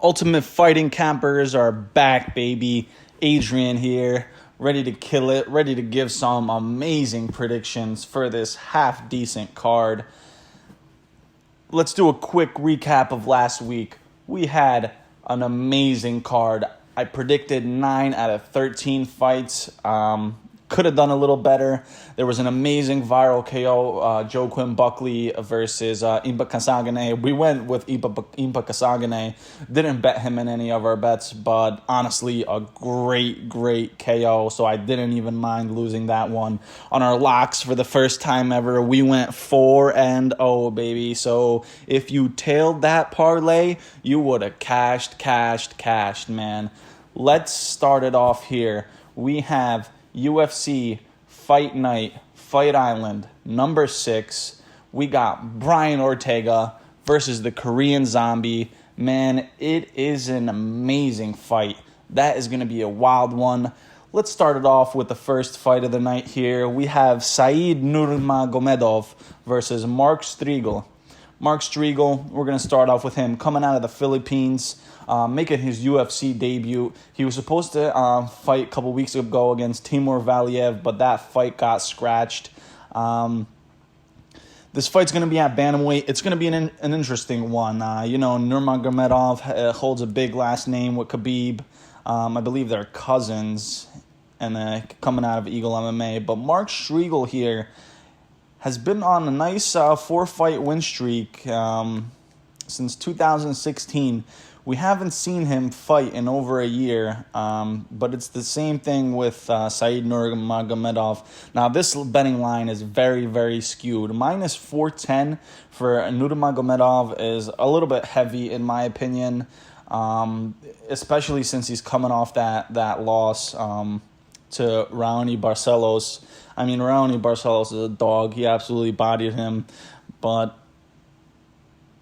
Ultimate Fighting Campers are back, baby. Adrian here, ready to kill it, ready to give some amazing predictions for this half-decent card. Let's do a quick recap of last week. We had an amazing card. I predicted 9 out of 13 fights. Could have done a little better. There was an amazing viral KO, Joaquin Buckley versus Impa Kasanganay. We went with Impa Kasanganay. Didn't bet him in any of our bets, but honestly, a great KO, so I didn't even mind losing that one. On our locks for the first time ever, we went 4-0, baby. So if you tailed that parlay, you would have cashed, man. Let's start it off here. We have UFC Fight Night, Fight Island, number 6. We got Brian Ortega versus the Korean Zombie. Man, it is an amazing fight. That is going to be a wild one. Let's start it off with the first fight of the night here. We have Said Nurmagomedov versus Mark Striegel. Mark Striegel, we're going to start off with him coming out of the Philippines, making his UFC debut. He was supposed to fight a couple weeks ago against Timur Valiev, but that fight got scratched. This fight's going to be at bantamweight. It's going to be an interesting one. Nurmagomedov holds a big last name with Khabib. I believe they're cousins, and coming out of Eagle MMA. But Mark Striegel here has been on a nice 4-fight win streak since 2016. We haven't seen him fight in over a year, but it's the same thing with Said Nurmagomedov. Now, this betting line is very skewed. Minus 410 for Nurmagomedov is a little bit heavy, in my opinion, especially since he's coming off that loss to Raoni Barcelos. I mean, Raoni Barcelos is a dog. He absolutely bodied him. But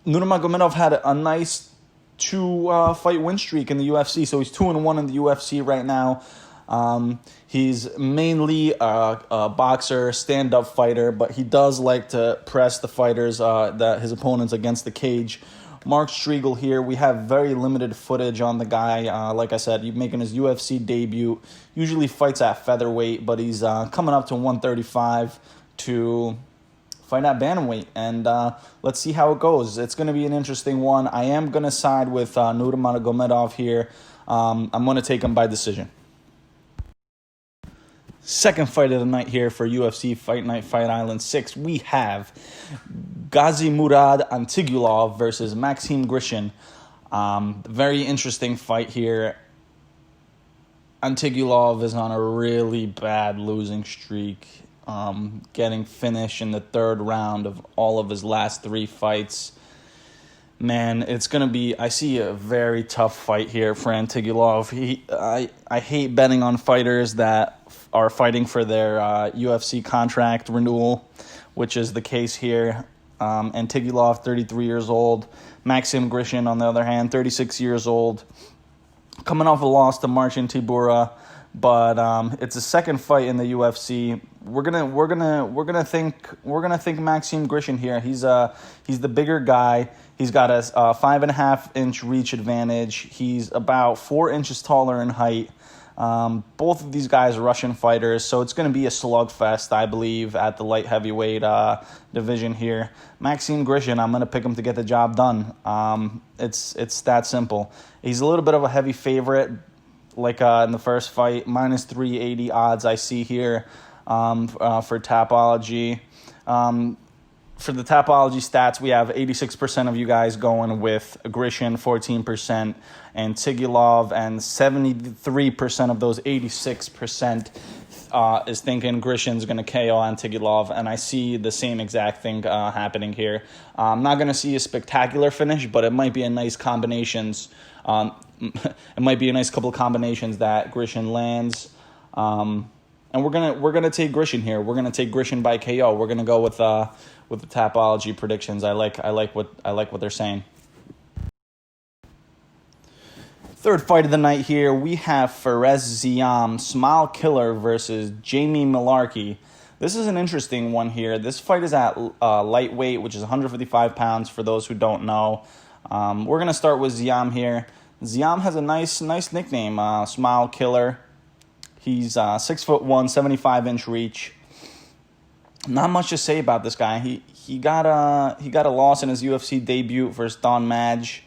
Nurmagomedov had a nice 2-fight win streak in the UFC. So he's 2-1 in the UFC right now. He's mainly a boxer, stand-up fighter, but he does like to press the fighters, his opponents against the cage. Mark Striegel here, we have very limited footage on the guy. Like I said, he's making his UFC debut. Usually fights at featherweight, but he's coming up to 135 to fight at bantamweight. And let's see how it goes. It's going to be an interesting one. I am going to side with Nurmagomedov here. I'm going to take him by decision. Second fight of the night here for UFC Fight Night, Fight Island 6. We have Gazimurad Antigulov versus Maxim Grishin. Very interesting fight here. Antigulov is on a really bad losing streak, getting finished in the third round of all of his last 3 fights. Man, it's going to be, I see a very tough fight here for Antigulov. I hate betting on fighters that are fighting for their UFC contract renewal, which is the case here. Antigulov, 33 years old. Maxim Grishin, on the other hand, 36 years old. Coming off a loss to Marcin Tybura, but it's a second fight in the UFC. We're gonna think Maxim Grishin here. He's the bigger guy. He's got a 5.5-inch reach advantage. He's about 4 inches taller in height. Both of these guys are Russian fighters, so it's going to be a slugfest, I believe, at the light heavyweight division here. Maxim Grishin, I'm going to pick him to get the job done. It's that simple. He's a little bit of a heavy favorite, like in the first fight, minus 380 odds I see here for Tapology. For the Tapology stats, we have 86% of you guys going with Grishin, 14%, and Tigulov, and 73% of those 86% is thinking Grishin's going to KO on Tigulov, and I see the same exact thing happening here. I'm not going to see a spectacular finish, but it might be a nice combinations. It might be a nice couple of combinations that Grishin lands. And we're gonna take Grishin here. We're gonna take Grishin by KO. We're gonna go with the Tapology predictions. I like what they're saying. Third fight of the night here, we have Fares Ziam, Smile Killer versus Jamie Malarkey. This is an interesting one here. This fight is at lightweight, which is 155 pounds for those who don't know. We're going to start with Ziam here. Ziam has a nice nickname, Smile Killer. He's 6'1", 75-inch reach. Not much to say about this guy. He got a loss in his UFC debut versus Don Madge.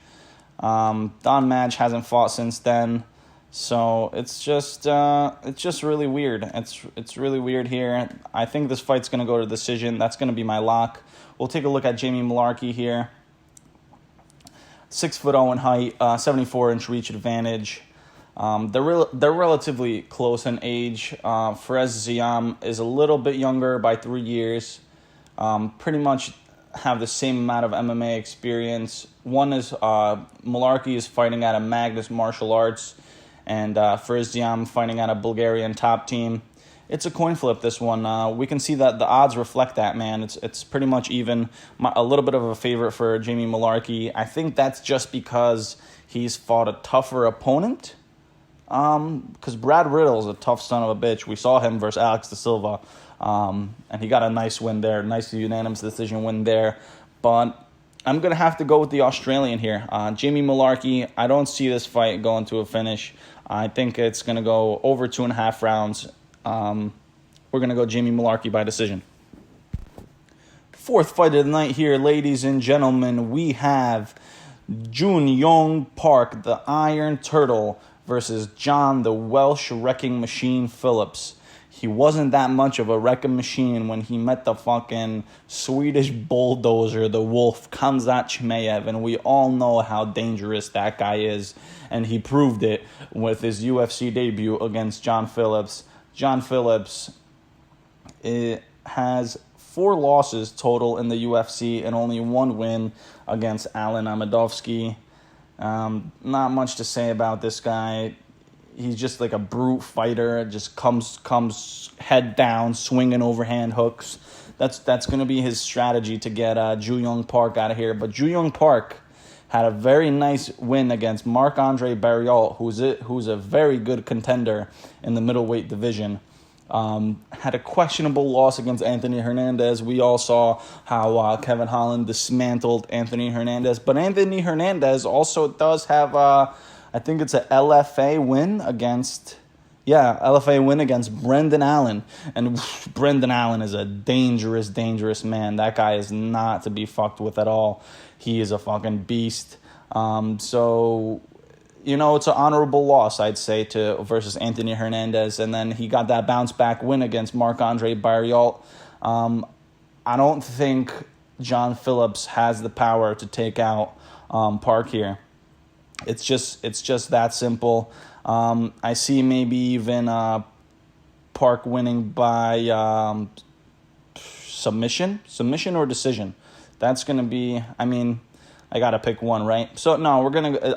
Don Madge hasn't fought since then, so it's just really weird. It's really weird here. I think this fight's gonna go to decision. That's gonna be my lock. We'll take a look at Jamie Mullarkey here. 6'0" in height, 74-inch reach advantage. They're relatively close in age. Fares Ziam is a little bit younger by 3 years. Pretty much have the same amount of MMA experience. One is Mullarkey is fighting at a Magnus Martial Arts, and Fares Ziam fighting at a Bulgarian top team. It's a coin flip, this one. We can see that the odds reflect that, man. It's pretty much even. A little bit of a favorite for Jamie Mullarkey. I think that's just because he's fought a tougher opponent. Because Brad Riddle's a tough son of a bitch. We saw him versus Alex da Silva, and he got a nice win there, nice unanimous decision win there. But I'm going to have to go with the Australian here. Jamie Mullarkey, I don't see this fight going to a finish. I think it's going to go over 2.5 rounds. We're going to go Jamie Mullarkey by decision. Fourth fight of the night here, ladies and gentlemen, we have Jun Yong Park, the Iron Turtle, versus John the Welsh Wrecking Machine Phillips. He wasn't that much of a wrecking machine when he met the fucking Swedish bulldozer, the Wolf, Khamzat Chimaev, and we all know how dangerous that guy is, and he proved it with his UFC debut against John Phillips. John Phillips has 4 losses total in the UFC and only 1 win against Alan Amadovsky. Not much to say about this guy. He's just like a brute fighter. Just comes head down, swinging overhand hooks. That's going to be his strategy to get Ju Young Park out of here. But Ju Young Park had a very nice win against Marc-Andre Barriault, who's a very good contender in the middleweight division. Had a questionable loss against Anthony Hernandez. We all saw how Kevin Holland dismantled Anthony Hernandez. But Anthony Hernandez also does have, I think it's a LFA win against Brendan Allen. And Brendan Allen is a dangerous man. That guy is not to be fucked with at all. He is a fucking beast. So it's an honorable loss, I'd say, versus Anthony Hernandez. And then he got that bounce-back win against Marc-Andre Barriault. I don't think John Phillips has the power to take out Park here. It's just that simple. I see maybe even Park winning by submission or decision. That's going to be, I got to pick one, right? So, no,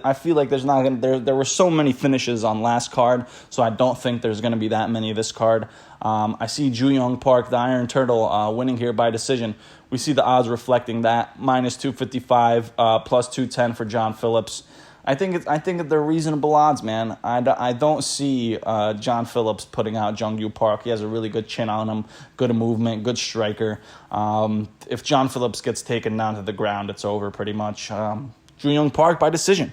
I feel like there were so many finishes on last card, so I don't think there's going to be that many this card. I see Ju Young Park, the Iron Turtle, winning here by decision. We see the odds reflecting that, minus 255, plus 210 for John Phillips. I think they're reasonable odds, man. I don't see John Phillips putting out Jung Yoo Park. He has a really good chin on him, good movement, good striker. If John Phillips gets taken down to the ground, it's over pretty much. Ju Young Park by decision.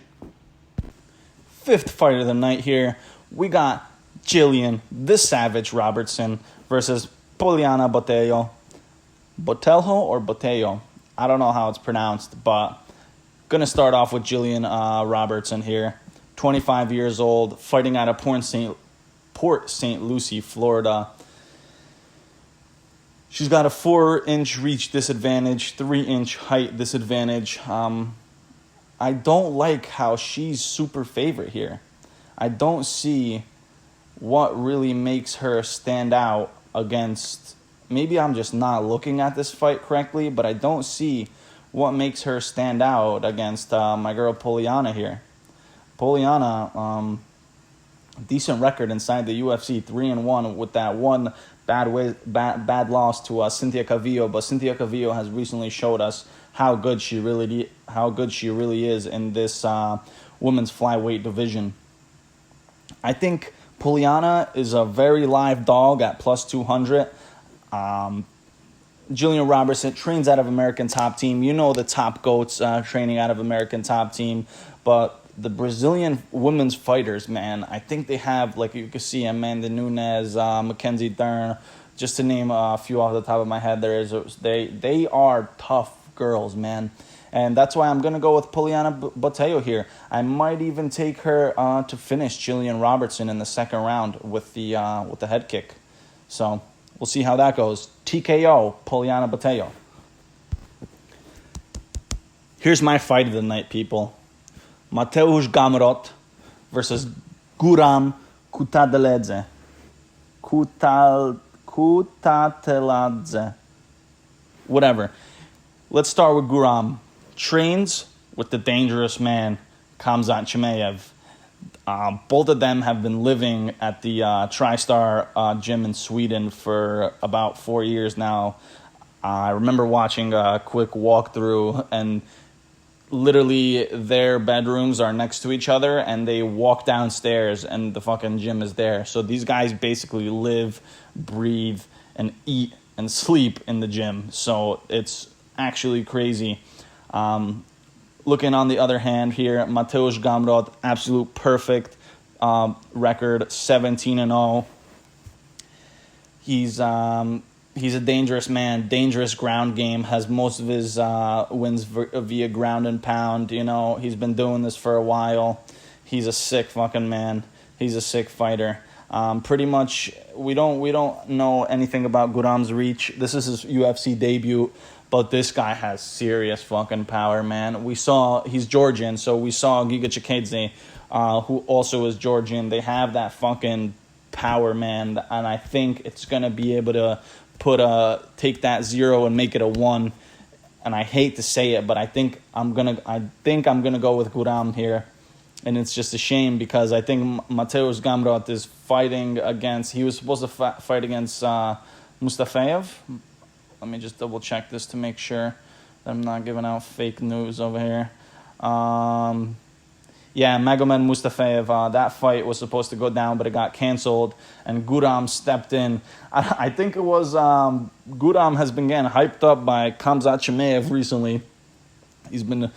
Fifth fight of the night here, we got Jillian the Savage Robertson versus Poliana Botelho. Botelho or Botelho? I don't know how it's pronounced, but going to start off with Jillian Robertson here, 25 years old, fighting out of Port St. Lucie, Florida. She's got a 4-inch reach disadvantage, 3-inch height disadvantage. I don't like how she's super favorite here. I don't see what really makes her stand out against. Maybe I'm just not looking at this fight correctly, but I don't see what makes her stand out against my girl Poliana here. Poliana, decent record inside the UFC, 3-1 with that one bad loss to Cynthia Calvillo, but Cynthia Calvillo has recently showed us how good she really is in this women's flyweight division. I think Poliana is a very live dog at plus 200. Jillian Robertson trains out of American Top Team. You know the top goats training out of American Top Team. But the Brazilian women's fighters, man, I think they have, like you can see, Amanda Nunes, Mackenzie Dern, just to name a few off the top of my head. They are tough girls, man. And that's why I'm going to go with Poliana Botelho here. I might even take her to finish Jillian Robertson in the second round with the head kick. So we'll see how that goes. TKO, Poliana Botelho. Here's my fight of the night, people. Mateusz Gamrot versus Guram Kutateladze. Kutateladze. Whatever. Let's start with Guram. Trains with the dangerous man, Khamzat Chimaev. Both of them have been living at the TriStar gym in Sweden for about 4 years now. I remember watching a quick walkthrough, and literally their bedrooms are next to each other, and they walk downstairs, and the fucking gym is there. So these guys basically live, breathe, and eat and sleep in the gym. So it's actually crazy. Looking on the other hand here, Mateusz Gamrot, absolute perfect record, 17-0. He's a dangerous man, dangerous ground game, has most of his wins via ground and pound. You know, he's been doing this for a while. He's a sick fucking man. He's a sick fighter. Pretty much, we don't know anything about Guram's reach. This is his UFC debut. But this guy has serious fucking power, man. He's Georgian, so we saw Giga Chikadze, who also is Georgian. They have that fucking power, man, and I think it's gonna be able to take that 0 and make it a 1. And I hate to say it, but I think I'm gonna go with Guram here, and it's just a shame because I think Mateusz Gamrot is fighting against. He was supposed to fight against Mustafayev. Let me just double check this to make sure that I'm not giving out fake news over here. Magomed Mustafayev, that fight was supposed to go down, but it got canceled, and Guram stepped in. I think it was Guram has been getting hyped up by Khamzat Chimaev recently. He's been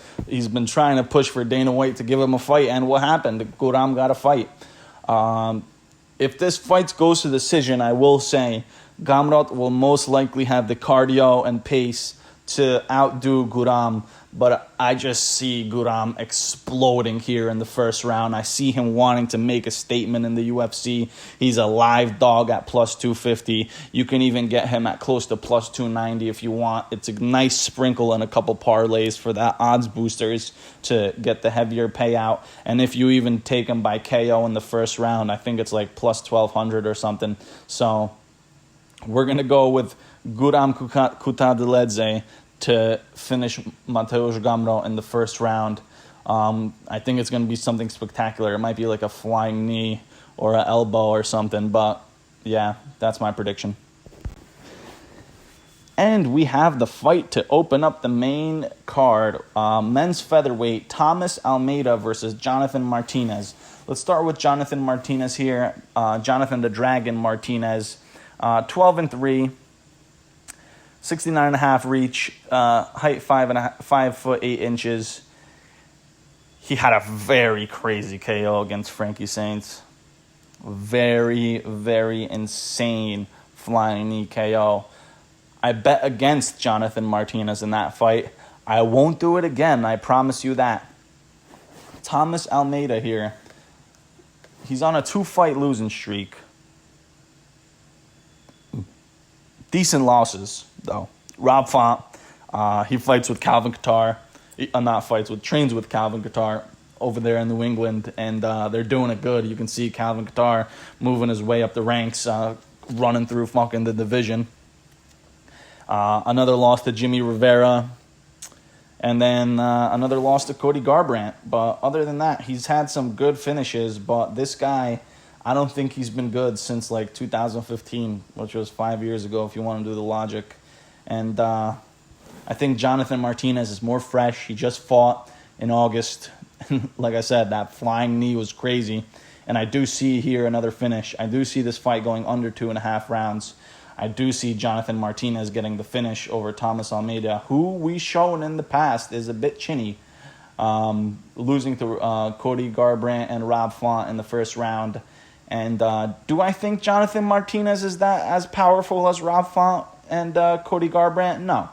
trying to push for Dana White to give him a fight, and what happened? Guram got a fight. If this fight goes to decision, I will say Gamrot will most likely have the cardio and pace to outdo Guram, but I just see Guram exploding here in the first round. I see him wanting to make a statement in the UFC. He's a live dog at plus 250. You can even get him at close to plus 290 if you want. It's a nice sprinkle and a couple parlays for that odds boosters to get the heavier payout. And if you even take him by KO in the first round, I think it's like plus 1,200 or something. So we're going to go with Guram Kutateladze to finish Mateusz Gamrot in the first round. I think it's going to be something spectacular. It might be like a flying knee or an elbow or something, but yeah, that's my prediction. And we have the fight to open up the main card. Men's featherweight, Thomas Almeida versus Jonathan Martinez. Let's start with Jonathan Martinez here. Jonathan the Dragon Martinez. 12-3, 69.5 reach, height 5 foot 8 inches. He had a very crazy KO against Frankie Saints. Very, very insane flying knee KO. I bet against Jonathan Martinez in that fight. I won't do it again, I promise you that. Thomas Almeida here. He's on a 2-fight losing streak. Decent losses, though. Rob Font, he fights with Calvin Kattar. Trains with Calvin Kattar over there in New England, and they're doing it good. You can see Calvin Kattar moving his way up the ranks, running through fucking the division. Another loss to Jimmy Rivera, and then another loss to Cody Garbrandt. But other than that, he's had some good finishes, but this guy, I don't think he's been good since like 2015, which was 5 years ago if you want to do the logic. And I think Jonathan Martinez is more fresh. He just fought in August. Like I said, that flying knee was crazy. And I do see here another finish. I do see this fight going under 2.5 rounds. I do see Jonathan Martinez getting the finish over Thomas Almeida, who we shown in the past is a bit chinny. losing to Cody Garbrandt and Rob Font in the first round. And do I think Jonathan Martinez is that as powerful as Rob Font and Cody Garbrandt? No.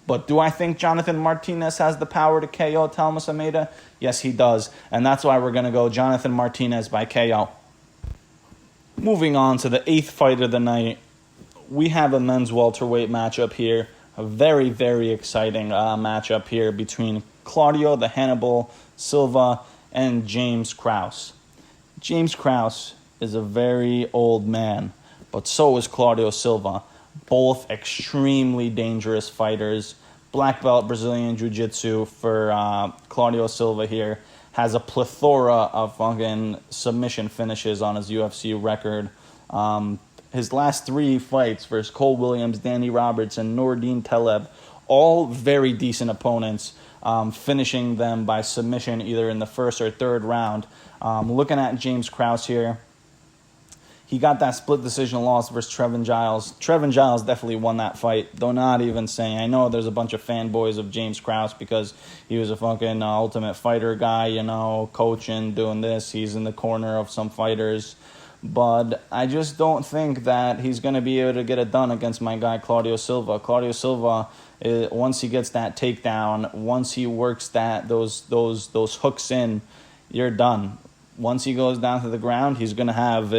But do I think Jonathan Martinez has the power to KO Talmas Almeida? Yes, he does. And that's why we're going to go Jonathan Martinez by KO. Moving on to the 8th fight of the night, we have a men's welterweight matchup here. A very, very exciting matchup here between Claudio the Hannibal Silva and James Krause. James Krause is a very old man, but so is Claudio Silva. Both extremely dangerous fighters. Black belt Brazilian Jiu-Jitsu for Claudio Silva here. Has a plethora of fucking submission finishes on his UFC record. His last 3 fights versus Cole Williams, Danny Roberts, and Nordine Taleb, all very decent opponents, finishing them by submission either in the first or third round. Looking at James Krause here, he got that split decision loss versus Trevin Giles. Trevin Giles definitely won that fight, though not even saying. I know there's a bunch of fanboys of James Krause because he was a fucking Ultimate Fighter guy, you know, coaching, doing this. He's in the corner of some fighters. But I just don't think that he's going to be able to get it done against my guy Claudio Silva. Claudio Silva, once he gets that takedown, once he works those hooks in, you're done. Once he goes down to the ground, he's going to have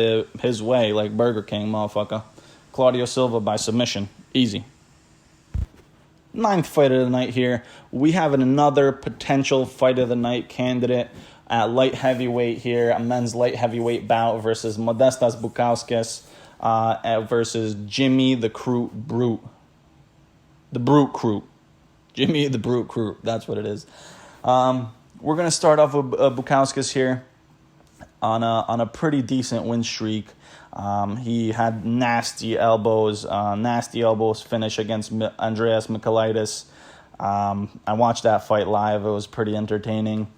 his way like Burger King, motherfucker. Claudio Silva by submission. Easy. 9th fight of the night here. We have another potential fight of the night candidate at light heavyweight here. A men's light heavyweight bout versus Modestas Bukauskas versus Jimmy the Brute. The Brute Crute. Jimmy the Brute Crute. That's what it is. We're going to start off with Bukauskas here. On a pretty decent win streak. He had nasty elbows finish against Andreas Michailidis. I watched that fight live. It was pretty entertaining.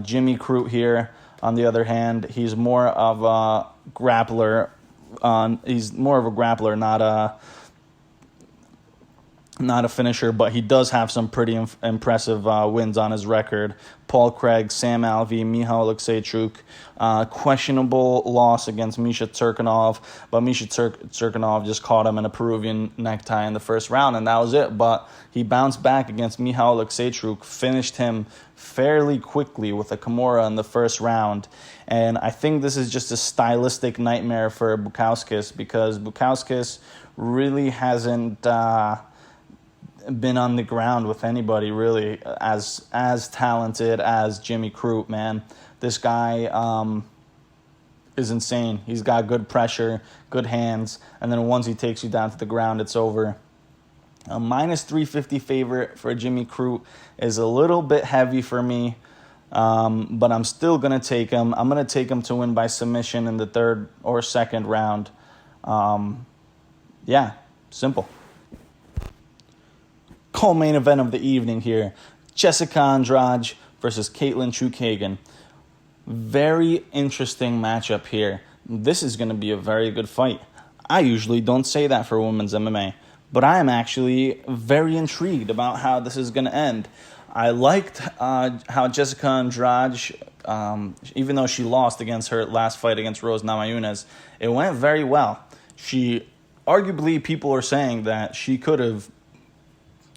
Jimmy Crute here, on the other hand, he's more of a grappler. Not a finisher, but he does have some pretty impressive wins on his record. Paul Craig, Sam Alvey, Michal Alekseychuk. Questionable loss against Misha Turkinov, but Misha Turkinov just caught him in a Peruvian necktie in the first round, and that was it. But he bounced back against Michal Alekseychuk, finished him fairly quickly with a Kimura in the first round. And I think this is just a stylistic nightmare for Bukauskas because Bukauskas really hasn't been on the ground with anybody really as talented as Jimmy Crute, man. This guy is insane. He's got good pressure, good hands, and then once he takes you down to the ground, it's over. A minus 350 favorite for Jimmy Crute is a little bit heavy for me, but I'm still going to take him. I'm going to take him to win by submission in the third or second round. Yeah, simple. Co-main event of the evening here. Jessica Andrade versus Caitlin Chookagian. Very interesting matchup here. This is going to be a very good fight. I usually don't say that for women's MMA, but I am actually very intrigued about how this is going to end. I liked how Jessica Andrade, even though she lost against her last fight against Rose Namajunas, it went very well. Arguably, people are saying that she could have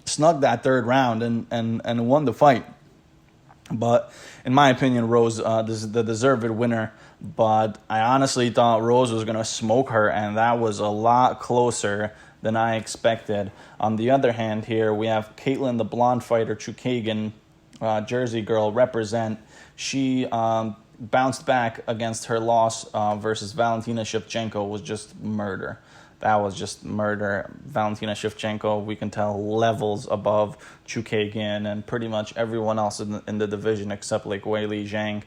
snugged that third round and won the fight. But in my opinion, Rose is the deserved winner. But I honestly thought Rose was going to smoke her, and that was a lot closer than I expected. On the other hand here, we have Caitlin, the blonde fighter, Chookagian, Jersey girl, represent. She bounced back against her loss versus Valentina Shevchenko. Was just murder. That was just murder. Valentina Shevchenko, we can tell, levels above Chookagian and pretty much everyone else in the division except like Weili Zhang.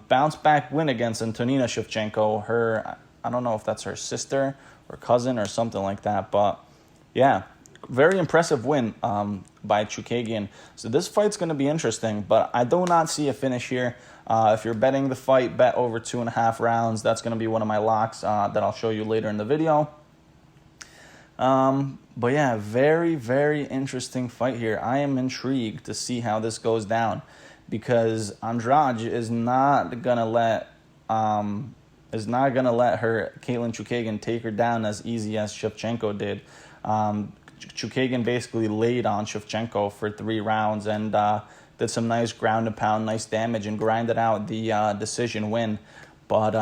Bounce back win against Antonina Shevchenko. I don't know if that's her sister or cousin or something like that, but yeah, very impressive win by Chookagian. So this fight's going to be interesting, but I do not see a finish here. If you're betting the fight, bet over 2.5 rounds. That's going to be one of my locks that I'll show you later in the video. But yeah, very, very interesting fight here. I am intrigued to see how this goes down because Andrade is not gonna let her Caitlin Chukagian take her down as easy as Shevchenko did. Chukagian basically laid on Shevchenko for 3 rounds and did some nice ground and pound, nice damage, and grinded out the decision win. But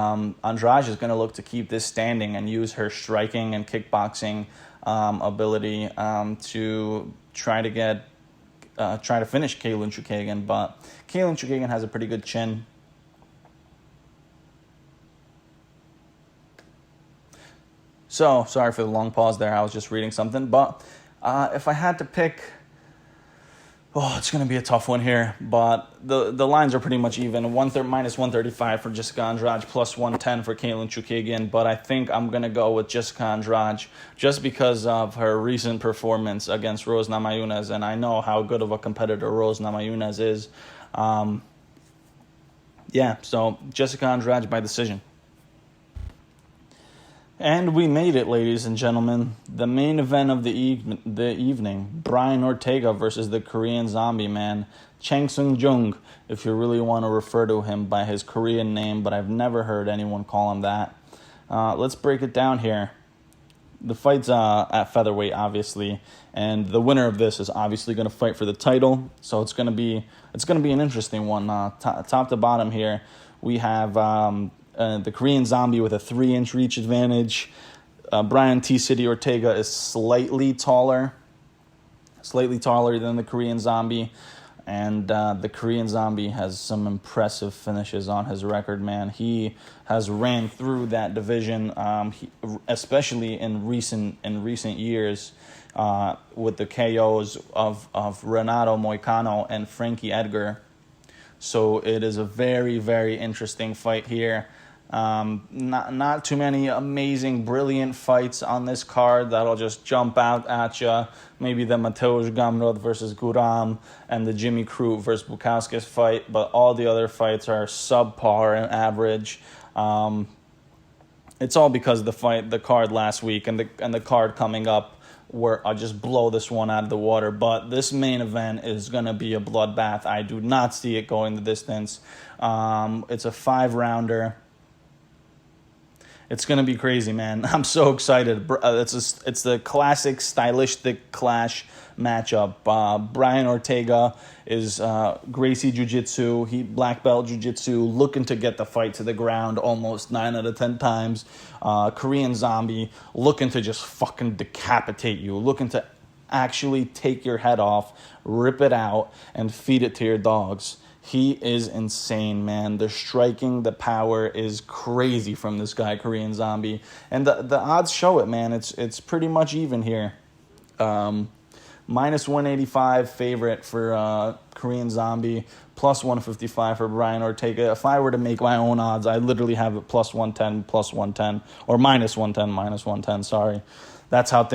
Andrade is going to look to keep this standing and use her striking and kickboxing ability to try to finish Caitlin Chukagian. But Caitlin Chukagian has a pretty good chin. So, sorry for the long pause there. I was just reading something. But if I had to pick... Oh, it's going to be a tough one here. But the lines are pretty much even. Minus 135 for Jessica Andrade, plus 110 for Caitlin Chukagian. But I think I'm going to go with Jessica Andrade just because of her recent performance against Rose Namajunas. And I know how good of a competitor Rose Namajunas is. So Jessica Andrade by decision. And we made it, ladies and gentlemen. The main event of the evening, Brian Ortega versus the Korean Zombie man, Chang Sung-jung, if you really want to refer to him by his Korean name, but I've never heard anyone call him that. Let's break it down here. The fight's at featherweight, obviously, and the winner of this is obviously going to fight for the title. So it's going to be an interesting one. Top to bottom here, we have the Korean Zombie with a 3-inch reach advantage. Brian T. City Ortega is slightly taller than the Korean Zombie. And the Korean Zombie has some impressive finishes on his record, man. He has ran through that division, especially in recent years, with the KOs of Renato Moicano and Frankie Edgar. So it is a very, very interesting fight here. Not too many amazing, brilliant fights on this card that'll just jump out at you. Maybe the Mateusz Gamrot versus Guram and the Jimmy Crute versus Bukauskas fight, but all the other fights are subpar and average. It's all because of the card last week and the card coming up where I'll just blow this one out of the water. But this main event is going to be a bloodbath. I do not see it going the distance. It's a 5-rounder. It's going to be crazy, man. I'm so excited. It's the classic stylistic clash matchup. Brian Ortega is Gracie Jiu-Jitsu. He black belt Jiu-Jitsu, looking to get the fight to the ground almost 9 out of 10 times. Korean Zombie looking to just fucking decapitate you, looking to actually take your head off, rip it out, and feed it to your dogs. He is insane, man. The striking, the power is crazy from this guy, Korean Zombie. And the odds show it, man. It's pretty much even here. Minus 185 favorite for Korean Zombie, plus 155 for Brian Ortega. If I were to make my own odds, I literally have it plus 110, or minus 110, sorry. That's how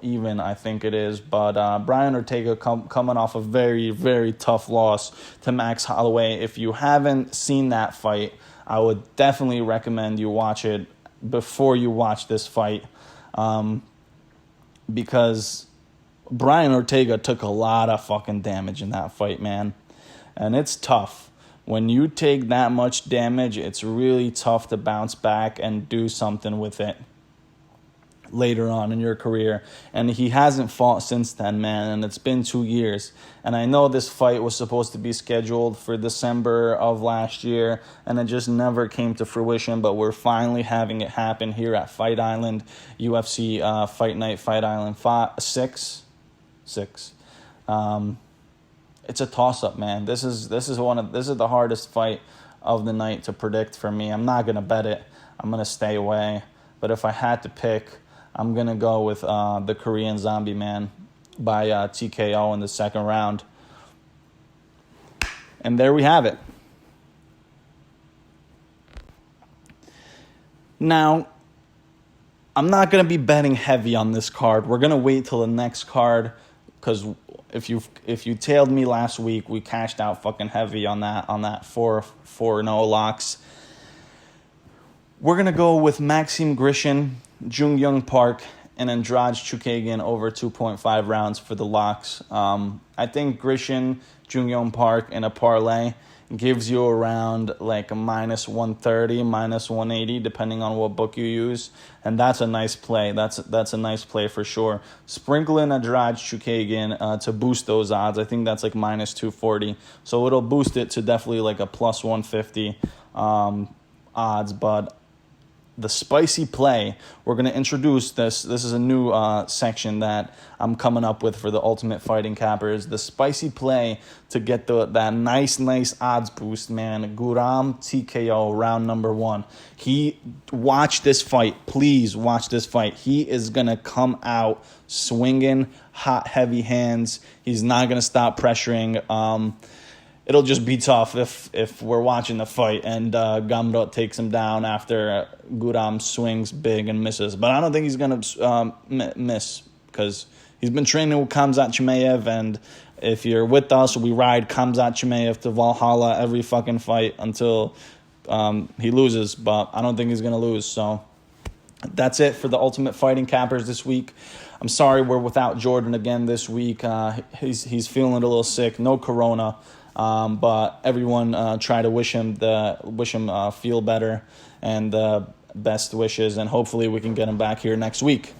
even I think it is. But Brian Ortega coming off a very, very tough loss to Max Holloway. If you haven't seen that fight, I would definitely recommend you watch it before you watch this fight, because Brian Ortega took a lot of fucking damage in that fight, man, and it's tough. When you take that much damage, it's really tough to bounce back and do something with it later on in your career. And he hasn't fought since then, man, and it's been 2 years. And I know this fight was supposed to be scheduled for December of last year, and it just never came to fruition, but we're finally having it happen here at Fight Island, UFC Fight Night, Fight Island 6. It's a toss-up, man. This is the hardest fight of the night to predict for me. I'm not going to bet it. I'm going to stay away. But if I had to pick, I'm going to go with the Korean Zombie man by TKO in the second round. And there we have it. Now, I'm not going to be betting heavy on this card. We're going to wait till the next card, because if you tailed me last week, we cashed out fucking heavy on that 4-0 locks. We're going to go with Maxim Grishin, Jung Young Park, and Andrade Chukagian over 2.5 rounds for the locks. I think Grishin, Jungyeon Park in a parlay gives you around like a minus 130, minus 180, depending on what book you use. And that's a nice play. That's a nice play for sure. Sprinkle in Adrians Chukagian to boost those odds. I think that's like minus 240. So it'll boost it to definitely like a plus 150 odds. But the spicy play, we're going to introduce this. This is a new section that I'm coming up with for the Ultimate Fighting Cappers. The spicy play to get that nice odds boost, man. Guram TKO, round number 1. Watch this fight. Please watch this fight. He is going to come out swinging, hot, heavy hands. He's not going to stop pressuring. It'll just be tough if we're watching the fight and Gamrot takes him down after Guram swings big and misses. But I don't think he's going to miss because he's been training with Khamzat Chimaev, and if you're with us, we ride Khamzat Chimaev to Valhalla every fucking fight until he loses. But I don't think he's going to lose. So that's it for the Ultimate Fighting Cappers this week. I'm sorry we're without Jordan again this week. He's feeling a little sick. No corona. But everyone try to wish him feel better and best wishes, and hopefully we can get him back here next week.